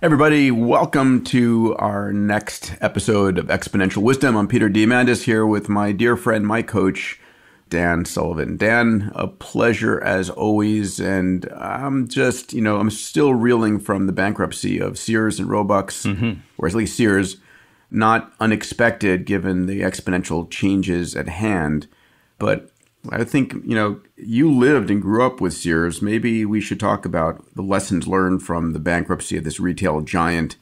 Everybody, welcome to our next episode of Exponential Wisdom. I'm Peter Diamandis here with my dear friend, my coach, Dan Sullivan. Dan, a pleasure as always. And I'm just, I'm still reeling from the bankruptcy of Sears and Roebuck's, or at least Sears. Not unexpected given the exponential changes at hand. But I think, you lived and grew up with Sears. Maybe we should talk about the lessons learned from the bankruptcy of this retail giant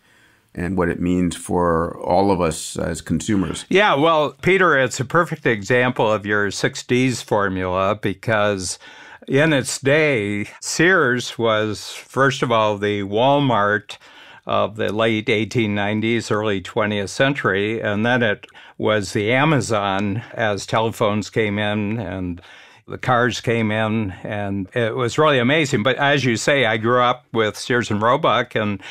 and what it means for all of us as consumers. Yeah, well, Peter, it's a perfect example of your 6Ds formula because in its day, Sears was, first of all, the Walmart of the late 1890s, early 20th century, and then it was the Amazon as telephones came in and the cars came in, and it was really amazing. But as you say, I grew up with Sears and Roebuck, and,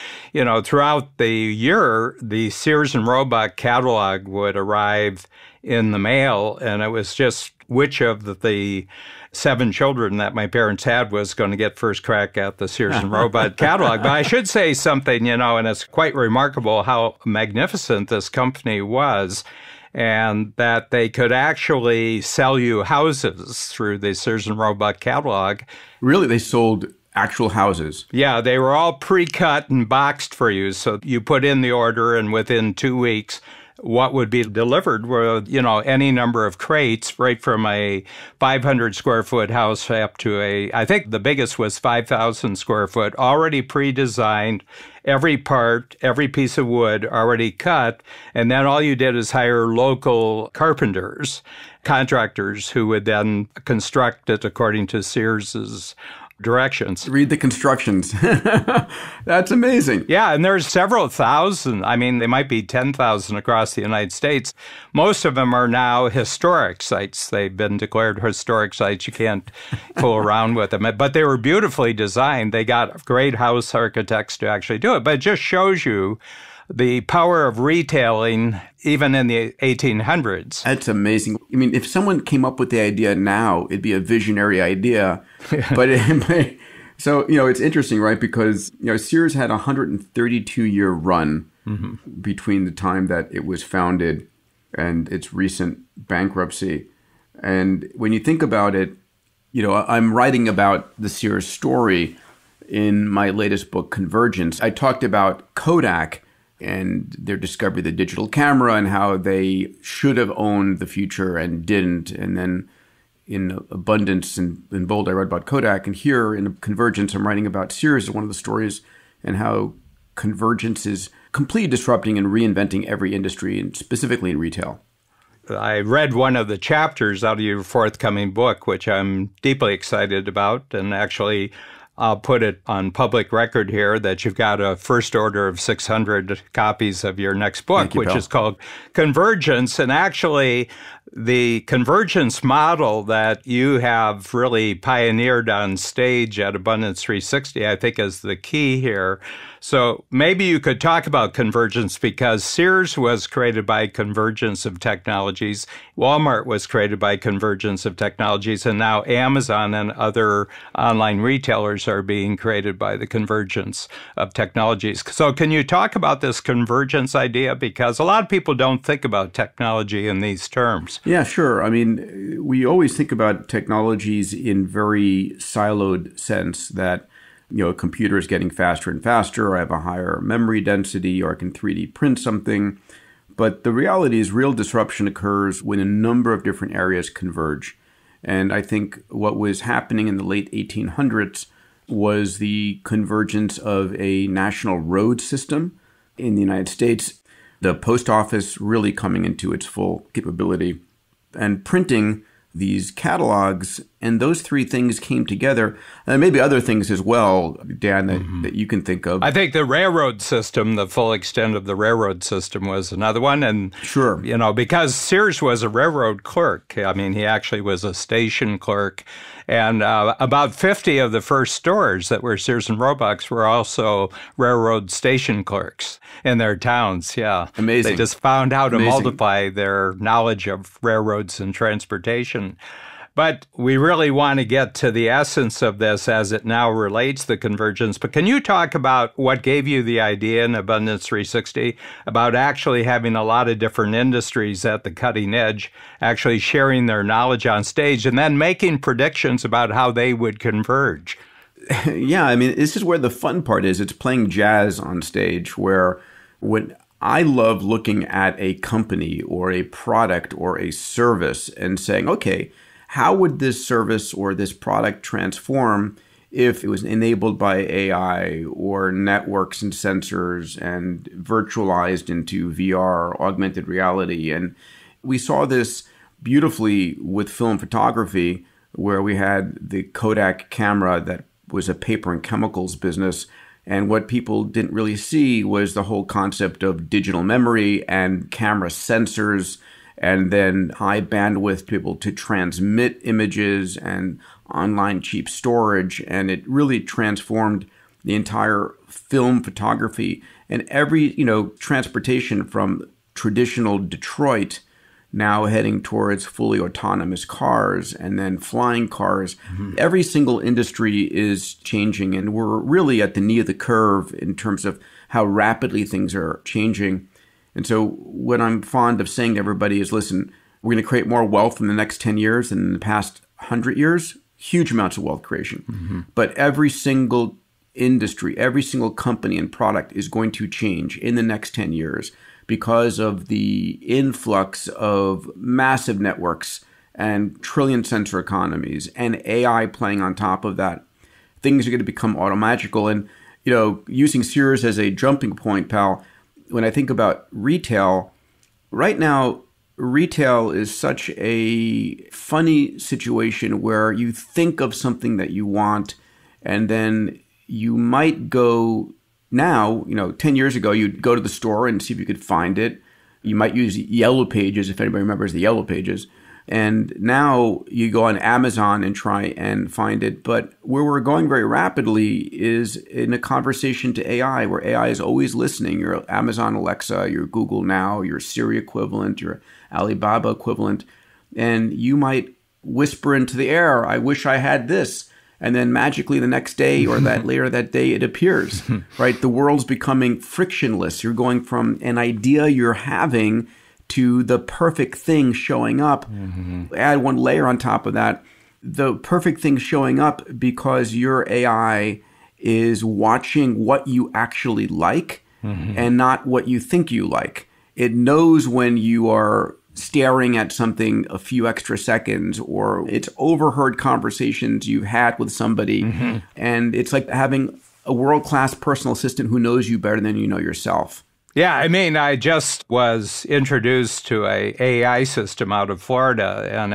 throughout the year, the Sears and Roebuck catalog would arrive in the mail, and it was just which of the 7 children that my parents had was going to get first crack at the Sears and Roebuck catalog. But I should say something, and it's quite remarkable how magnificent this company was, and that they could actually sell you houses through the Sears and Roebuck catalog. Really? They sold actual houses? Yeah, they were all pre-cut and boxed for you. So you put in the order, and within 2 weeks, what would be delivered were, any number of crates, right from a 500 square foot house up to I think the biggest was 5,000 square foot, already pre-designed, every part, every piece of wood already cut. And then all you did is hire local carpenters, contractors who would then construct it according to Sears's directions. Read the constructions. That's amazing. Yeah, and there's several thousand. I mean, they might be 10,000 across the United States. Most of them are now historic sites. They've been declared historic sites. You can't fool around with them. But they were beautifully designed. They got great house architects to actually do it. But it just shows you the power of retailing even in the 1800s. That's amazing. I mean, if someone came up with the idea now, it'd be a visionary idea. But so, it's interesting, right? Because, Sears had a 132-year run between the time that it was founded and its recent bankruptcy. And when you think about it, I'm writing about the Sears story in my latest book, Convergence. I talked about Kodak and their discovery of the digital camera and how they should have owned the future and didn't. And then in Abundance and in Bold, I wrote about Kodak. And here in Convergence, I'm writing about Sears, one of the stories, and how convergence is completely disrupting and reinventing every industry, and specifically in retail. I read one of the chapters out of your forthcoming book, which I'm deeply excited about, and actually I'll put it on public record here that you've got a first order of 600 copies of your next book, which is called Convergence. And actually, the convergence model that you have really pioneered on stage at Abundance 360, I think, is the key here. So maybe you could talk about convergence, because Sears was created by convergence of technologies, Walmart was created by convergence of technologies, and now Amazon and other online retailers are being created by the convergence of technologies. So can you talk about this convergence idea? Because a lot of people don't think about technology in these terms. Yeah, sure. I mean, we always think about technologies in very siloed sense that, a computer is getting faster and faster, I have a higher memory density, or I can 3D print something. But the reality is real disruption occurs when a number of different areas converge. And I think what was happening in the late 1800s was the convergence of a national road system in the United States, the post office really coming into its full capability, and printing these catalogs. And those three things came together. And maybe other things as well, Dan, that you can think of. I think the railroad system, the full extent of the railroad system, was another one. And, sure, because Sears was a railroad clerk. I mean, he actually was a station clerk. And about 50 of the first stores that were Sears and Roebuck's were also railroad station clerks in their towns. Yeah. Amazing. They just found how to multiply their knowledge of railroads and transportation. But we really want to get to the essence of this as it now relates to convergence. But can you talk about what gave you the idea in Abundance 360 about actually having a lot of different industries at the cutting edge, actually sharing their knowledge on stage and then making predictions about how they would converge? Yeah, I mean, this is where the fun part is. It's playing jazz on stage, where when I love looking at a company or a product or a service and saying, okay, how would this service or this product transform if it was enabled by AI or networks and sensors and virtualized into VR, augmented reality? And we saw this beautifully with film photography, where we had the Kodak camera that was a paper and chemicals business. And what people didn't really see was the whole concept of digital memory and camera sensors, and then high bandwidth to be able to transmit images and online cheap storage. And it really transformed the entire film photography and every, transportation from traditional Detroit now heading towards fully autonomous cars and then flying cars. Mm-hmm. Every single industry is changing, and we're really at the knee of the curve in terms of how rapidly things are changing. And so what I'm fond of saying to everybody is, listen, we're going to create more wealth in the next 10 years than in the past 100 years, huge amounts of wealth creation. Mm-hmm. But every single industry, every single company and product is going to change in the next 10 years because of the influx of massive networks and trillion sensor economies and AI playing on top of that. Things are going to become automagical. And, using Sears as a jumping point, pal, when I think about retail, right now, retail is such a funny situation where you think of something that you want, and then you might go now, 10 years ago, you'd go to the store and see if you could find it. You might use Yellow Pages, if anybody remembers the Yellow Pages. And now you go on Amazon and try and find it. But where we're going very rapidly is in a conversation to AI, where AI is always listening. Your Amazon Alexa, your Google Now, your Siri equivalent, your Alibaba equivalent. And you might whisper into the air, I wish I had this. And then magically the next day or that later that day, it appears, right? The world's becoming frictionless. You're going from an idea you're having to the perfect thing showing up. Mm-hmm. Add one layer on top of that, the perfect thing showing up because your AI is watching what you actually like and not what you think you like. It knows when you are staring at something a few extra seconds, or it's overheard conversations you've had with somebody. Mm-hmm. And it's like having a world-class personal assistant who knows you better than you know yourself. Yeah, I mean, I just was introduced to a AI system out of Florida, and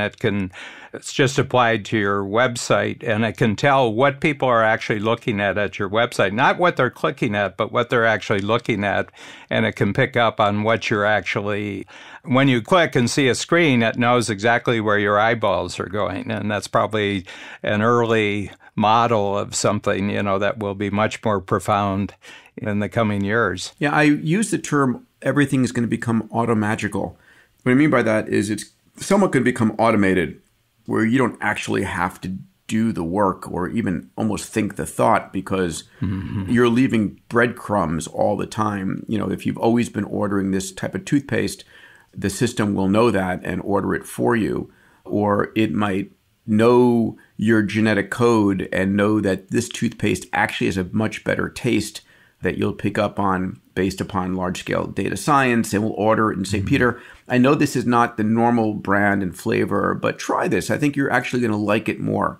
it's just applied to your website, and it can tell what people are actually looking at your website. Not what they're clicking at, but what they're actually looking at, and it can pick up on what you're actually... When you click and see a screen, it knows exactly where your eyeballs are going, and that's probably an early model of something, that will be much more profound in the coming years. Yeah, I use the term everything is going to become automagical. What I mean by that is it's somewhat going to become automated, where you don't actually have to do the work or even almost think the thought, because you're leaving breadcrumbs all the time. If you've always been ordering this type of toothpaste, the system will know that and order it for you. Or it might know your genetic code and know that this toothpaste actually has a much better taste that you'll pick up on based upon large-scale data science, and will order it and say, Peter, I know this is not the normal brand and flavor, but try this. I think you're actually going to like it more.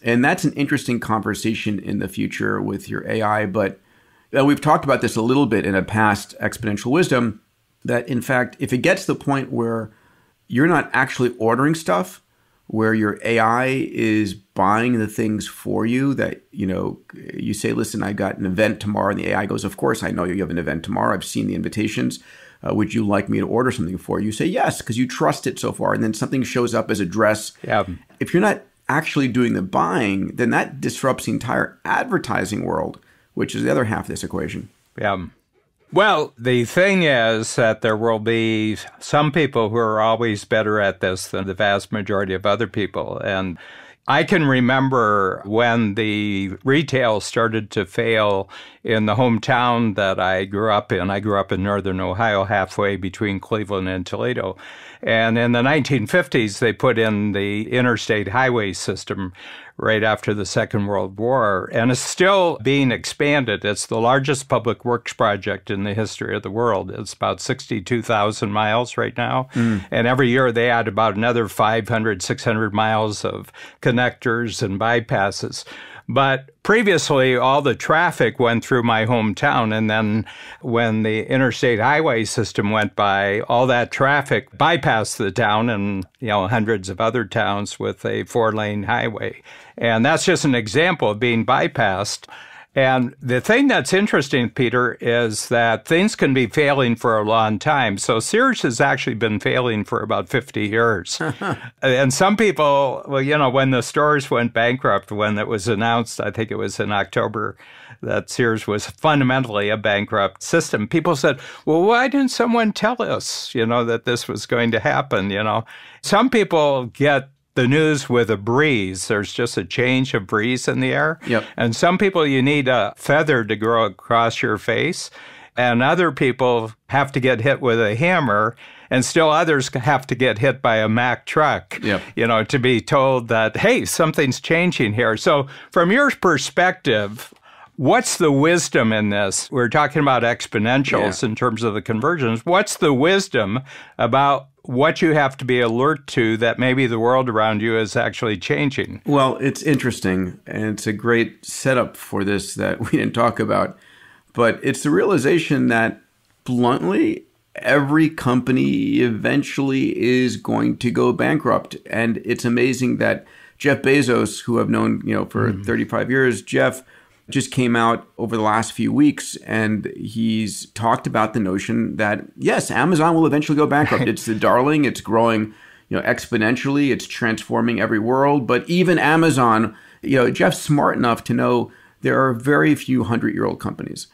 And that's an interesting conversation in the future with your AI. But we've talked about this a little bit in a past Exponential Wisdom, that in fact, if it gets to the point where you're not actually ordering stuff, where your AI is buying the things for you, that, you say, listen, I got an event tomorrow, and the AI goes, of course, I know you have an event tomorrow. I've seen the invitations. Would you like me to order something for you? You say yes, because you trust it so far. And then something shows up as a dress. Yeah. If you're not actually doing the buying, then that disrupts the entire advertising world, which is the other half of this equation. Yeah. Well, the thing is that there will be some people who are always better at this than the vast majority of other people. And I can remember when the retail started to fail in the hometown that I grew up in. I grew up in northern Ohio, halfway between Cleveland and Toledo. And in the 1950s, they put in the interstate highway system right after the Second World War, and it's still being expanded. It's the largest public works project in the history of the world. It's about 62,000 miles right now, and every year they add about another 500, 600 miles of connectors and bypasses. But previously, all the traffic went through my hometown, and then when the interstate highway system went by, all that traffic bypassed the town and, hundreds of other towns with a 4-lane highway. And that's just an example of being bypassed. And the thing that's interesting, Peter, is that things can be failing for a long time. So Sears has actually been failing for about 50 years. And some people, when the stores went bankrupt, when it was announced, I think it was in October, that Sears was fundamentally a bankrupt system, people said, well, why didn't someone tell us, that this was going to happen? Some people get the news with a breeze. There's just a change of breeze in the air. Yep. And some people, you need a feather to grow across your face. And other people have to get hit with a hammer. And still others have to get hit by a Mack truck, Yep. To be told that, hey, something's changing here. So from your perspective, what's the wisdom in this? We're talking about exponentials in terms of the conversions. What's the wisdom about what you have to be alert to that maybe the world around you is actually changing? Well, it's interesting, and it's a great setup for this that we didn't talk about. But it's the realization that, bluntly, every company eventually is going to go bankrupt. And it's amazing that Jeff Bezos, who I've known for 35 years, Jeff just came out over the last few weeks, and he's talked about the notion that, yes, Amazon will eventually go bankrupt. It's the darling. It's growing exponentially. It's transforming every world. But even Amazon, Jeff's smart enough to know there are very few 100-year-old companies.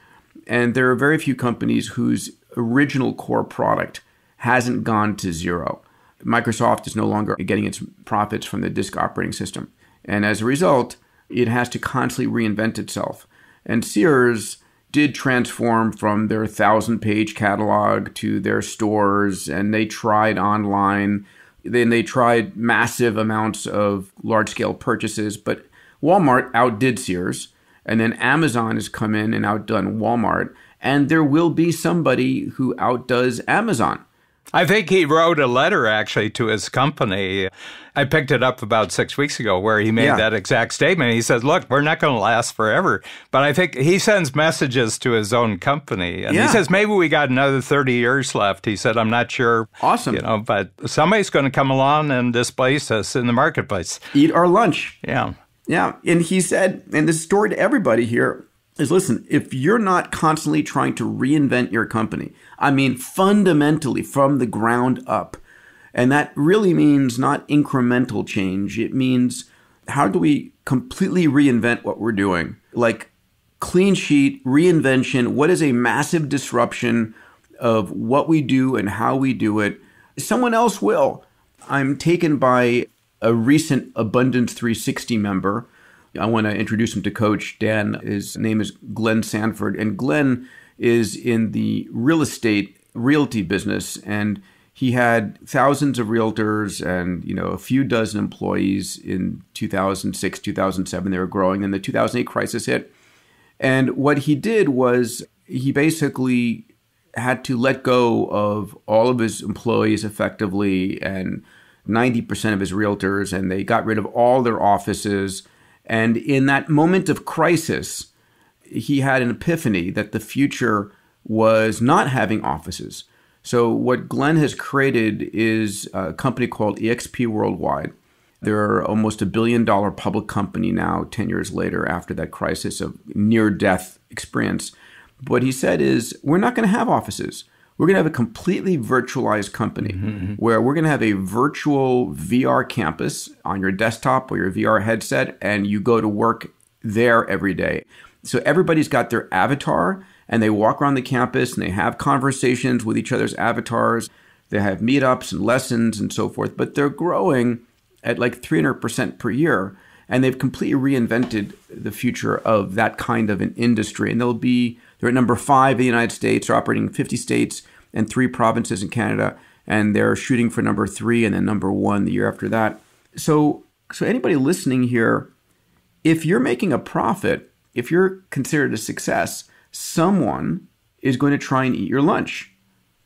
And there are very few companies whose original core product hasn't gone to zero. Microsoft is no longer getting its profits from the disk operating system. And as a result, it has to constantly reinvent itself. And Sears did transform from their 1,000-page catalog to their stores, and they tried online. Then they tried massive amounts of large-scale purchases, but Walmart outdid Sears. And then Amazon has come in and outdone Walmart. And there will be somebody who outdoes Amazon. I think he wrote a letter, actually, to his company. I picked it up about 6 weeks ago where he made that exact statement. He said, look, we're not going to last forever. But I think he sends messages to his own company. And he says, maybe we got another 30 years left. He said, I'm not sure. Awesome. But somebody's going to come along and displace us in the marketplace. Eat our lunch. Yeah. Yeah. And he said, and this story to everybody here is, listen, if you're not constantly trying to reinvent your company, I mean, fundamentally from the ground up, and that really means not incremental change. It means, how do we completely reinvent what we're doing? Like clean sheet, reinvention. What is a massive disruption of what we do and how we do it? Someone else will. I'm taken by a recent Abundance 360 member. I want to introduce him to Coach Dan. His name is Glen Sanford, and Glen is in the realty business, and he had thousands of realtors and a few dozen employees in 2006, 2007. They were growing, and the 2008 crisis hit. And what he did was he basically had to let go of all of his employees effectively and 90% of his realtors, and they got rid of all their offices. And in that moment of crisis, he had an epiphany that the future was not having offices. So what Glen has created is a company called eXp Worldwide. They're almost $1 billion public company now, 10 years later, after that crisis of near-death experience. What he said is, we're not going to have offices. We're going to have a completely virtualized company where we're going to have a virtual VR campus on your desktop or your VR headset, and you go to work there every day. So everybody's got their avatar, and they walk around the campus and they have conversations with each other's avatars. They have meetups and lessons and so forth, but they're growing at like 300% per year. And they've completely reinvented the future of that kind of an industry. And they're at number 5 in the United States, they're operating in 50 states and 3 provinces in Canada. And they're shooting for number 3 and then number 1 the year after that. So anybody listening here, if you're making a profit, if you're considered a success, someone is going to try and eat your lunch.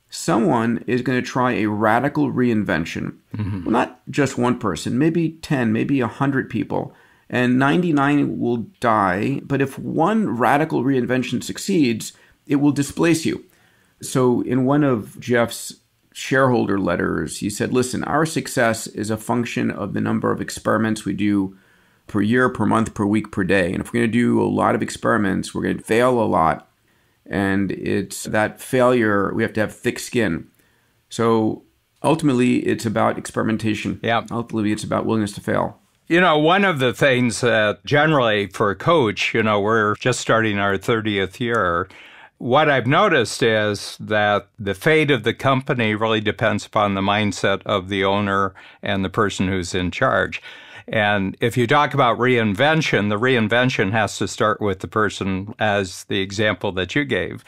Someone is going to try a radical reinvention. Well, not just one person, maybe 10, maybe 100 people, and 99 will die. But if one radical reinvention succeeds, it will displace you. So in one of Jeff's shareholder letters, he said, listen, our success is a function of the number of experiments we do per year, per month, per week, per day. And if we're going to do a lot of experiments, we're going to fail a lot. And it's that failure, we have to have thick skin. So ultimately, it's about experimentation. Yeah. Ultimately, it's about willingness to fail. You know, one of the things that generally for a coach, you know, we're just starting our 30th year. What I've noticed is that the fate of the company really depends upon the mindset of the owner and the person who's in charge. And if you talk about reinvention, the reinvention has to start with the person, as the example that you gave.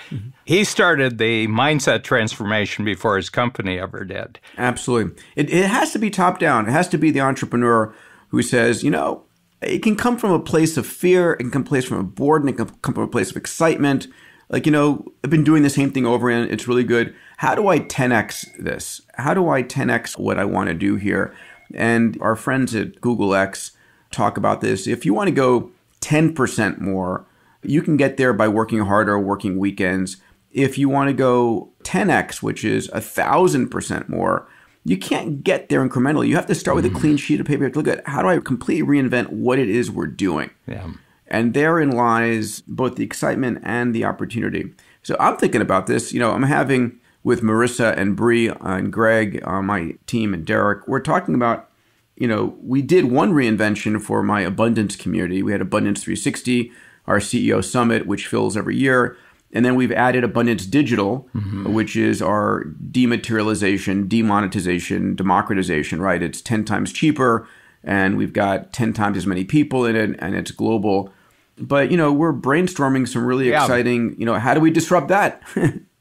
He started the mindset transformation before his company ever did. Absolutely. It has to be top down. It has to be the entrepreneur who says, you know, it can come from a place of fear. It can come from a boredom. It can come from a place of excitement. Like, you know, I've been doing the same thing over and it's really good. How do I 10x this? How do I 10x what I want to do here? And our friends at Google X talk about this. If you want to go 10% more, you can get there by working harder, working weekends. If you want to go 10x, which is 1,000% more, you can't get there incrementally. You have to start with a clean sheet of paper. You have to look at how do I completely reinvent what it is we're doing. Yeah. And therein lies both the excitement and the opportunity. So I'm thinking about this. You know, I'm having with Marissa and Bree and Greg, my team, and Derek, we're talking about, you know, we did one reinvention for my abundance community. We had Abundance 360, our CEO summit, which fills every year. And then we've added Abundance Digital, which is our dematerialization, demonetization, democratization, right? It's 10 times cheaper, and we've got 10 times as many people in it, and it's global. But, you know, we're brainstorming some really exciting, you know, how do we disrupt that?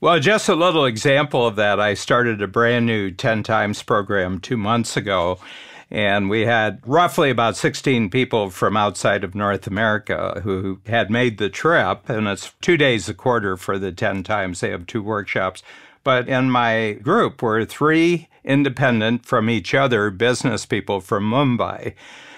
Well, just a little example of that. I started a brand new 10 times program 2 months ago, and we had roughly about 16 people from outside of North America who had made the trip, and it's 2 days a quarter for the 10 times. They have 2 workshops. But in my group were 3 independent from each other business people from Mumbai.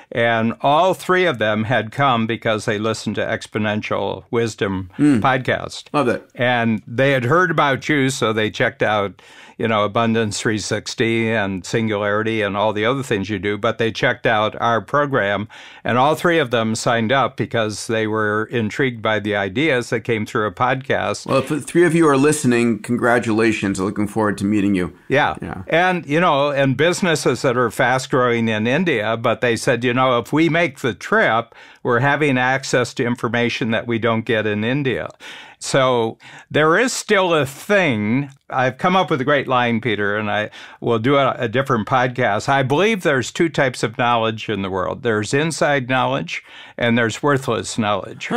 And all 3 of them had come because they listened to Exponential Wisdom podcast. Love it. And they had heard about you, so they checked out, you know, Abundance 360 and Singularity and all the other things you do. But they checked out our program, and all 3 of them signed up because they were intrigued by the ideas that came through a podcast. Well, if 3 of you are listening, congratulations. Looking forward to meeting you. Yeah. And, you know, and businesses that are fast growing in India, but they said, you know, if we make the trip, we're having access to information that we don't get in India. So there is still a thing. I've come up with a great line, Peter, and I will do a different podcast. I believe there's 2 types of knowledge in the world. There's inside knowledge and there's worthless knowledge.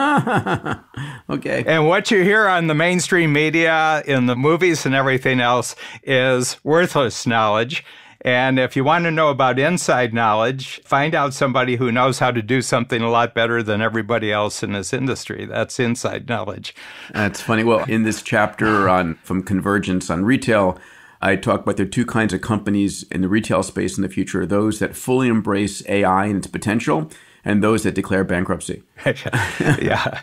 Okay. And what you hear on the mainstream media, in the movies and everything else, is worthless knowledge. And if you want to know about inside knowledge, find out somebody who knows how to do something a lot better than everybody else in this industry. That's inside knowledge. That's funny. Well, in this chapter from Convergence on retail, I talk about there are 2 kinds of companies in the retail space in the future: those that fully embrace AI and its potential, and those that declare bankruptcy. Yeah.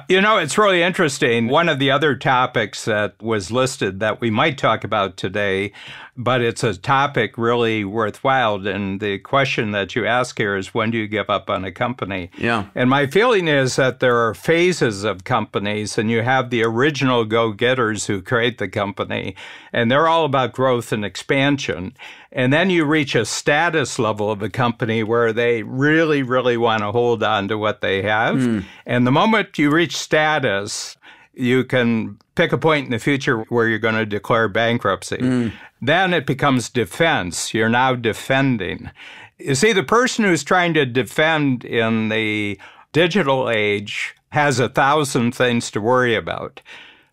You know, it's really interesting. One of the other topics that was listed that we might talk about today, but it's a topic really worthwhile. And the question that you ask here is, when do you give up on a company? Yeah. And my feeling is that there are phases of companies, and you have the original go-getters who create the company, and they're all about growth and expansion. And then you reach a status level of a company where they really, really want to hold on to what they have. And the moment you reach status, you can pick a point in the future where you're going to declare bankruptcy. Then it becomes defense. You're now defending. You see, the person who's trying to defend in the digital age has 1,000 things to worry about.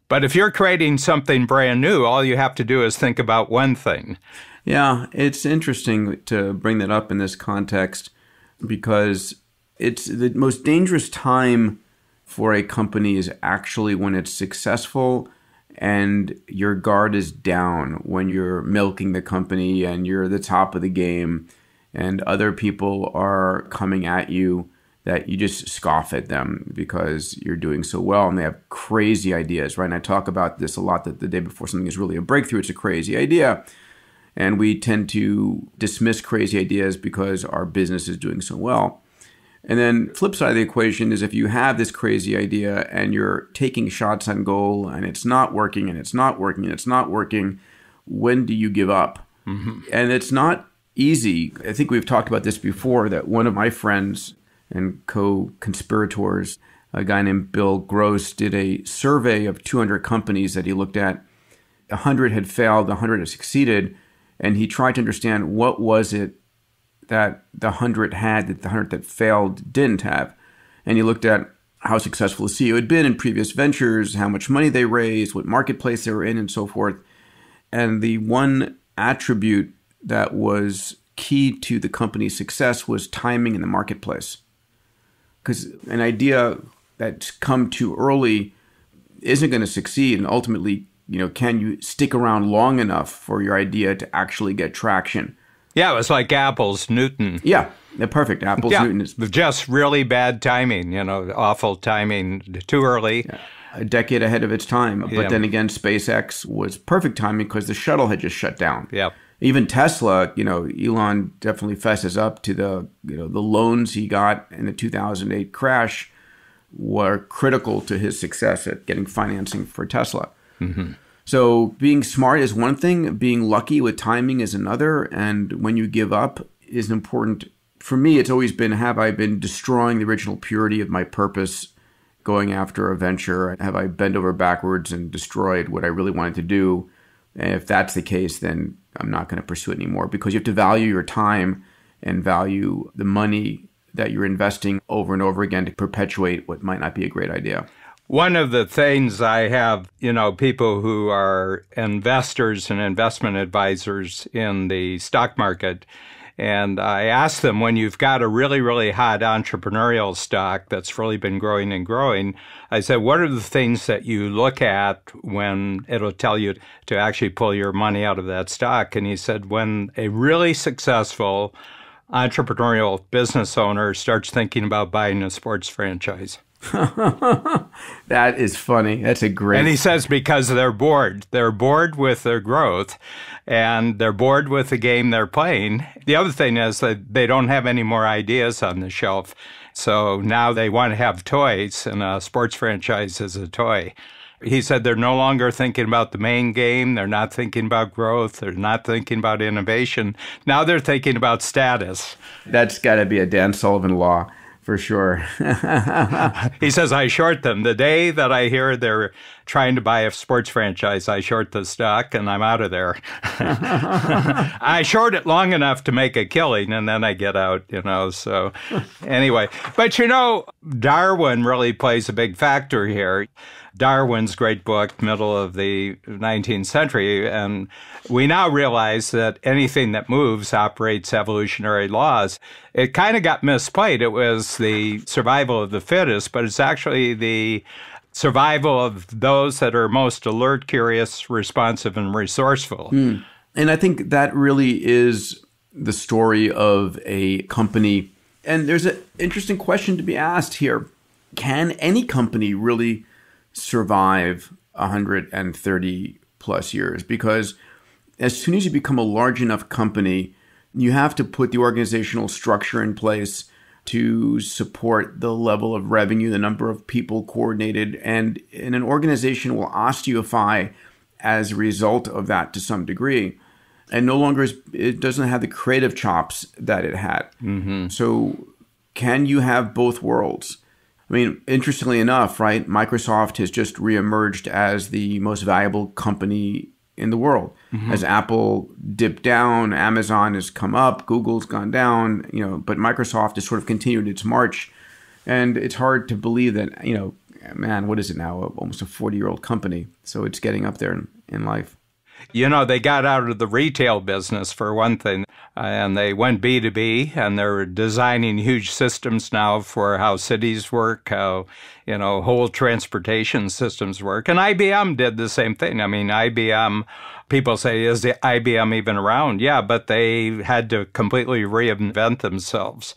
But if you're creating something brand new, all you have to do is think about one thing. Yeah, it's interesting to bring that up in this context because it's the most dangerous time for a company is actually when it's successful and your guard is down, when you're milking the company and you're the top of the game and other people are coming at you, that you just scoff at them because you're doing so well and they have crazy ideas, right? And I talk about this a lot, that the day before something is really a breakthrough, it's a crazy idea. And we tend to dismiss crazy ideas because our business is doing so well. And then flip side of the equation is if you have this crazy idea and you're taking shots on goal and it's not working and it's not working and it's not working, when do you give up? And it's not easy. I think we've talked about this before, that one of my friends and co-conspirators, a guy named Bill Gross, did a survey of 200 companies that he looked at. 100 had failed, 100 had succeeded, and he tried to understand what was it that the 100 had that the 100 that failed didn't have. And he looked at how successful the CEO had been in previous ventures, how much money they raised, what marketplace they were in, and so forth. And the one attribute that was key to the company's success was timing in the marketplace. Because an idea that's come too early isn't going to succeed. And ultimately, can you stick around long enough for your idea to actually get traction? Yeah, it was like Apple's Newton. Yeah, perfect. Apple's Newton is just really bad timing, awful timing, too early. Yeah, a decade ahead of its time. But then again, SpaceX was perfect timing because the shuttle had just shut down. Yeah. Even Tesla, Elon definitely fesses up to the loans he got in the 2008 crash were critical to his success at getting financing for Tesla. So being smart is one thing, being lucky with timing is another, and when you give up is important. For me, it's always been, have I been destroying the original purity of my purpose going after a venture? Have I bent over backwards and destroyed what I really wanted to do? And if that's the case, then I'm not going to pursue it anymore, because you have to value your time and value the money that you're investing over and over again to perpetuate what might not be a great idea. One of the things I have, people who are investors and investment advisors in the stock market, and I ask them, when you've got a really, really hot entrepreneurial stock that's really been growing and growing, I said, what are the things that you look at when it'll tell you to actually pull your money out of that stock? And he said, when a really successful entrepreneurial business owner starts thinking about buying a sports franchise. That is funny. That's a great... And he says because they're bored. They're bored with their growth, and they're bored with the game they're playing. The other thing is that they don't have any more ideas on the shelf. So now they want to have toys, and a sports franchise is a toy. He said they're no longer thinking about the main game. They're not thinking about growth. They're not thinking about innovation. Now they're thinking about status. That's got to be a Dan Sullivan law. For sure. He says, I short them. The day that I hear they're trying to buy a sports franchise, I short the stock and I'm out of there. I short it long enough to make a killing and then I get out, so anyway. But Darwin really plays a big factor here. Darwin's great book, middle of the 19th century, and we now realize that anything that moves operates evolutionary laws. It kind of got misplayed. It was the survival of the fittest, but it's actually the survival of those that are most alert, curious, responsive, and resourceful. And I think that really is the story of a company. And there's an interesting question to be asked here. Can any company really survive 130 plus years? Because as soon as you become a large enough company, you have to put the organizational structure in place to support the level of revenue, the number of people coordinated, and an organization will osteify as a result of that to some degree. And no longer it doesn't have the creative chops that it had. So can you have both worlds? I mean, interestingly enough, right, Microsoft has just reemerged as the most valuable company in the world. As Apple dipped down, Amazon has come up, Google's gone down, but Microsoft has sort of continued its march. And it's hard to believe that, man, what is it now? Almost a 40-year-old company. So it's getting up there in life. They got out of the retail business for one thing, and they went B2B, and they're designing huge systems now for how cities work, how, whole transportation systems work. And IBM did the same thing. I mean, IBM, people say, is the IBM even around? Yeah, but they had to completely reinvent themselves.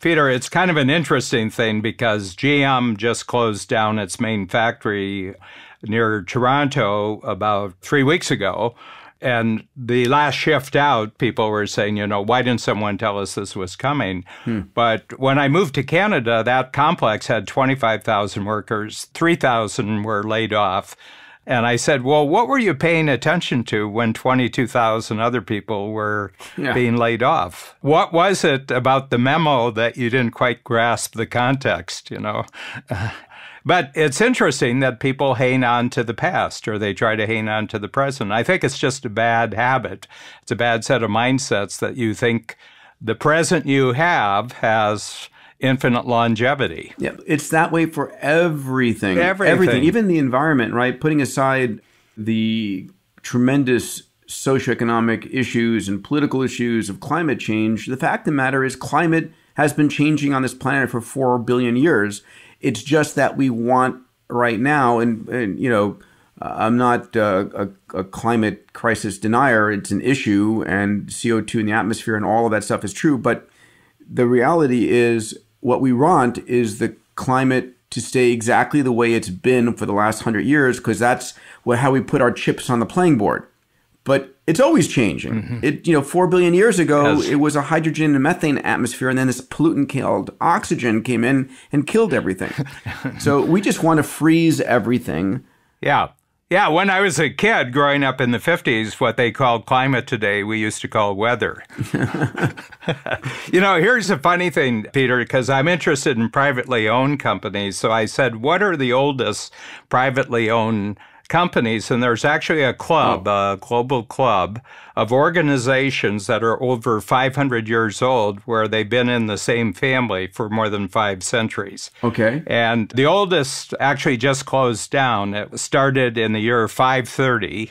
Peter, it's kind of an interesting thing because GM just closed down its main factory near Toronto about 3 weeks ago. And the last shift out, people were saying, why didn't someone tell us this was coming? But when I moved to Canada, that complex had 25,000 workers, 3,000 were laid off. And I said, well, what were you paying attention to when 22,000 other people were being laid off? What was it about the memo that you didn't quite grasp the context, But it's interesting that people hang on to the past or they try to hang on to the present. I think it's just a bad habit. It's a bad set of mindsets that you think the present you have has infinite longevity. Yeah, it's that way for everything. Everything. Even the environment, right? Putting aside the tremendous socioeconomic issues and political issues of climate change, the fact of the matter is climate has been changing on this planet for 4 billion years. It's just that we want right now, and I'm not a climate crisis denier. It's an issue, and CO2 in the atmosphere and all of that stuff is true. But the reality is what we want is the climate to stay exactly the way it's been for the last 100 years, because that's how we put our chips on the playing board. But it's always changing. 4 billion years ago, it was a hydrogen and methane atmosphere, and then this pollutant called oxygen came in and killed everything. So we just want to freeze everything. Yeah. Yeah, when I was a kid growing up in the 50s, what they called climate today, we used to call weather. Here's the funny thing, Peter, because I'm interested in privately owned companies. So I said, what are the oldest privately owned companies? And there's actually a club, a global club of organizations that are over 500 years old, where they've been in the same family for more than 5 centuries. Okay. And the oldest actually just closed down. It started in the year 530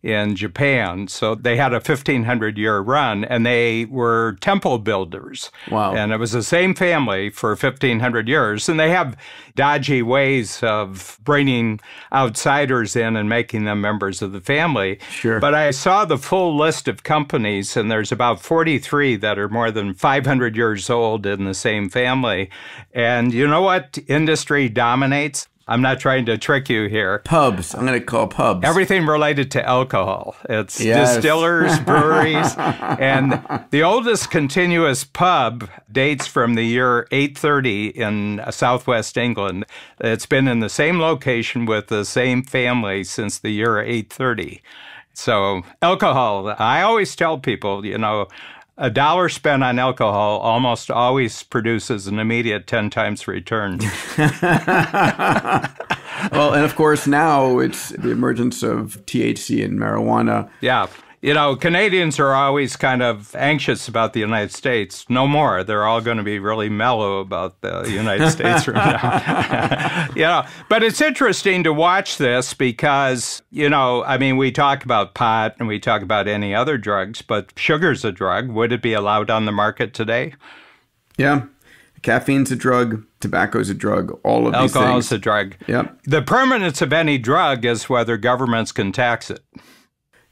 in Japan. So they had a 1,500-year run, and they were temple builders. Wow. And it was the same family for 1,500 years. And they have dodgy ways of bringing outsiders in and making them members of the family. Sure. But I saw the full list of companies, and there's about 43 that are more than 500 years old in the same family. And you know what industry dominates? I'm not trying to trick you here. Pubs. I'm going to call pubs. Everything related to alcohol. It's distillers, breweries. And the oldest continuous pub dates from the year 830 in southwest England. It's been in the same location with the same family since the year 830. So alcohol, I always tell people, $1 spent on alcohol almost always produces an immediate 10 times return. Well, and of course now it's the emergence of THC and marijuana. Yeah. Canadians are always kind of anxious about the United States. No more. They're all going to be really mellow about the United States from now. But it's interesting to watch this because, we talk about pot and we talk about any other drugs, but sugar's a drug. Would it be allowed on the market today? Yeah. Caffeine's a drug. Tobacco's a drug. All of these things. Alcohol's a drug. Yep. The permanence of any drug is whether governments can tax it.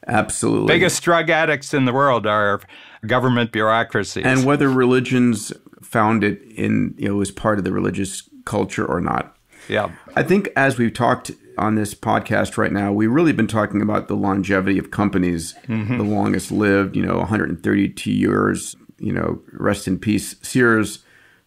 Absolutely. Biggest drug addicts in the world are government bureaucracies. And whether religions found it as part of the religious culture or not. Yeah. I think as we've talked on this podcast right now, we've really been talking about the longevity of companies, the longest lived, 132 years, rest in peace, Sears.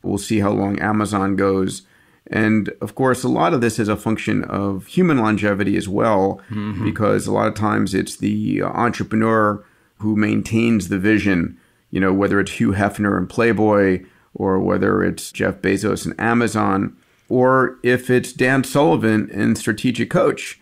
We'll see how long Amazon goes. And of course, a lot of this is a function of human longevity as well, because a lot of times it's the entrepreneur who maintains the vision, whether it's Hugh Hefner and Playboy or whether it's Jeff Bezos and Amazon, or if it's Dan Sullivan and Strategic Coach.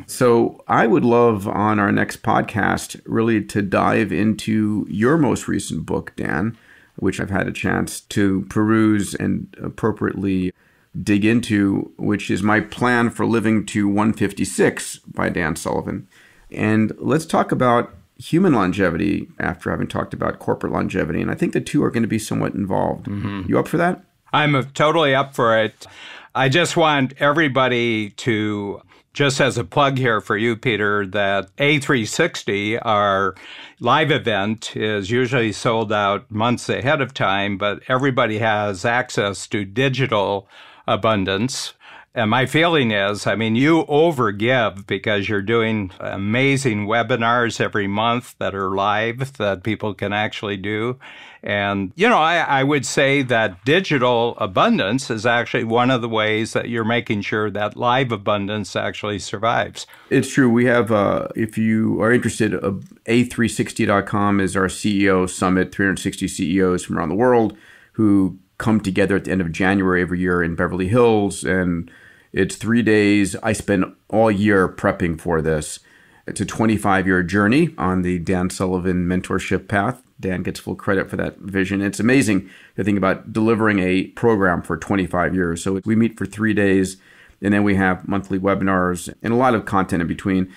So I would love on our next podcast really to dive into your most recent book, Dan, which I've had a chance to peruse and appropriately dig into, which is My Plan for Living to 156 by Dan Sullivan. And let's talk about human longevity after having talked about corporate longevity. And I think the two are going to be somewhat involved. You up for that? I'm totally up for it. I just want everybody to, just as a plug here for you, Peter, that A360, our live event, is usually sold out months ahead of time, but everybody has access to digital abundance. And my feeling is, I mean, you overgive because you're doing amazing webinars every month that are live that people can actually do. And, you know, I would say that digital abundance is actually one of the ways that you're making sure that live abundance actually survives. It's true. We have, if you are interested, A360.com is our CEO summit, 360 CEOs from around the world who come together at the end of January every year in Beverly Hills. And it's 3 days. I spend all year prepping for this. It's a 25-year journey on the Dan Sullivan mentorship path. Dan gets full credit for that vision. It's amazing to think about delivering a program for 25 years. So we meet for 3 days, and then we have monthly webinars and a lot of content in between.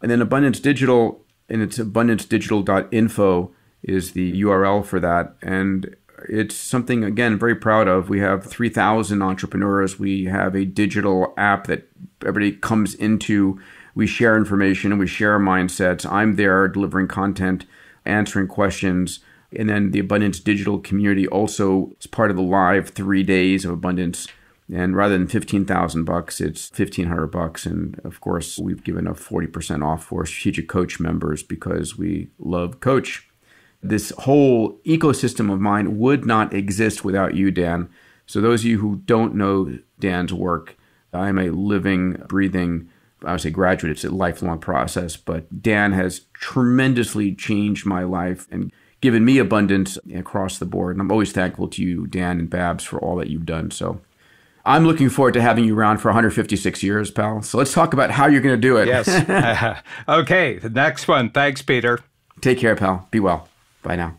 And then Abundance Digital, and it's abundancedigital.info is the URL for that. And it's something, again, very proud of. We have 3,000 entrepreneurs. We have a digital app that everybody comes into. We share information and we share mindsets. I'm there delivering content, answering questions. And then the Abundance Digital community also is part of the live 3 days of abundance. And rather than $15,000, it's $1,500. And of course, we've given a 40% off for Strategic Coach members because we love Coach. This whole ecosystem of mine would not exist without you, Dan. So those of you who don't know Dan's work, I'm a living, breathing, I would say graduate. It's a lifelong process, but Dan has tremendously changed my life and given me abundance across the board. And I'm always thankful to you, Dan and Babs, for all that you've done. So I'm looking forward to having you around for 156 years, pal. So let's talk about how you're going to do it. Yes. Okay, the next one. Thanks, Peter. Take care, pal. Be well. Bye now.